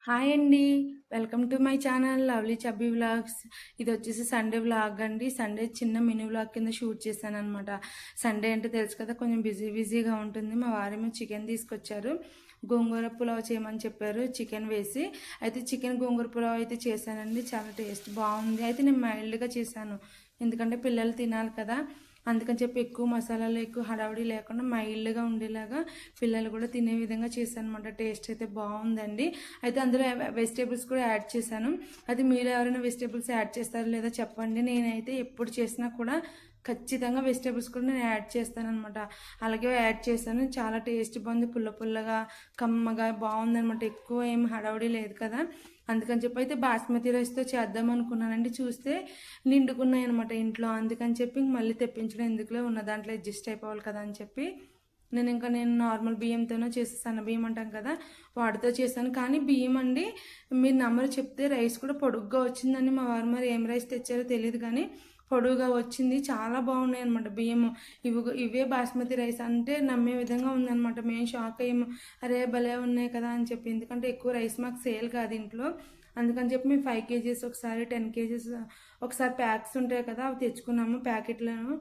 Hi అండి. Welcome to my channel lovely chubby vlogs. ఇది వచ్చేసి సండే వ్లాగ్ అండి. సండే చిన్న మినీ వ్లాగ్ కింద షూట్ చేశాను అనమాట. సండే అంటే తెలుసు కదా, కొంచెం బిజీగా ఉంటుంది. మా వారేమో చికెన్ తీసుకొచ్చారు. గోంగూర పులావ్ చేయమని చెప్పారు చికెన్ వేసి. అయితే చికెన్ గోంగూర పులావ్ అయితే చేశానండి. చాలా టేస్ట్ బాగుంది. అయితే నేను మైల్డ్గా చేశాను, ఎందుకంటే పిల్లలు తినాలి కదా. అందుకని చెప్పి ఎక్కువ మసాలాలు ఎక్కువ హడావుడి లేకుండా మైల్డ్గా ఉండేలాగా పిల్లలు కూడా తినే విధంగా చేశాను అనమాట. టేస్ట్ అయితే బాగుందండి. అయితే అందులో వెజిటేబుల్స్ కూడా యాడ్ చేశాను. అది మీరు ఎవరైనా వెజిటేబుల్స్ యాడ్ చేస్తారో లేదో చెప్పండి. నేనైతే ఎప్పుడు చేసినా కూడా ఖచ్చితంగా వెజిటేబుల్స్ కూడా నేను యాడ్ చేస్తాను అనమాట. అలాగే యాడ్ చేశాను. చాలా టేస్ట్ బాగుంది. పుల్లగా కమ్మగా బాగుందనమాట. ఎక్కువ ఏం హడావుడి లేదు కదా. అందుకని చెప్పి అయితే బాస్మతి రైస్తో చేద్దాం అనుకున్నానండి. చూస్తే నిండుకున్నాయి అనమాట ఇంట్లో. అందుకని చెప్పి మళ్ళీ తెప్పించడం ఎందుకులే, ఉన్న దాంట్లో అడ్జస్ట్ అయిపోవాలి కదా అని చెప్పి నేను నార్మల్ బియ్యంతోనే చేసి, సన్న బియ్యం అంటాం కదా, వాటితో చేశాను. కానీ బియ్యం అండి, మీరు నమ్మరు, చెప్తే రైస్ కూడా పొడుగ్గా వచ్చిందని. మా వారు మరి ఏం రైస్ తెచ్చారో తెలియదు కానీ పొడుగుగా వచ్చింది. చాలా బాగున్నాయి అనమాట బియ్యము. ఇవే బాస్మతి రైస్ అంటే నమ్మే విధంగా ఉందన్నమాట. మేము షాక్ అయ్యాము, అరే భలే ఉన్నాయి కదా అని చెప్పి. ఎందుకంటే ఎక్కువ రైస్ మాకు సేల్ కాదు ఇంట్లో. అందుకని చెప్పి మేము 5 కేజీస్ ఒకసారి, 10 కేజీస్ ఒకసారి ప్యాక్స్ ఉంటాయి కదా, అవి తెచ్చుకున్నాము ప్యాకెట్లను.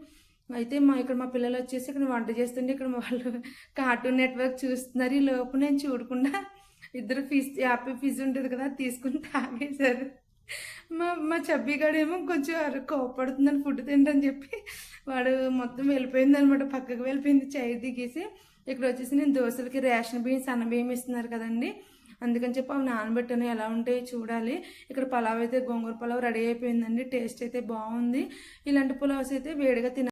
అయితే ఇక్కడ మా పిల్లలు వచ్చేసి ఇక్కడ వంట చేస్తుంటే ఇక్కడ వాళ్ళు కార్టూన్ నెట్వర్క్ చూస్తున్నారు. ఈ లోపు నేను చూడకుండా ఇద్దరు యాపీ ఫిజ్ ఉంటుంది కదా, తీసుకుని తాగేశారు. మా చబ్బీగాడేమో కొంచెం కోపడుతుందని ఫుడ్ తింటని చెప్పి వాడు మొత్తం వెళ్ళిపోయింది అనమాట. పక్కకు వెళ్ళిపోయింది చేయి దిగేసి. ఇక్కడ వచ్చేసి నేను దోశలకి రేషన్ బియ్యం, సన్న బియ్యం ఇస్తున్నారు కదండి, అందుకని చెప్పి అవి నానబెట్టాను. ఎలా ఉంటాయో చూడాలి. ఇక్కడ పలావ్ అయితే, గోంగూర పలావ్ రెడీ అయిపోయిందండి. టేస్ట్ అయితే బాగుంది. ఇలాంటి పులావ్స్ అయితే వేడిగా తిన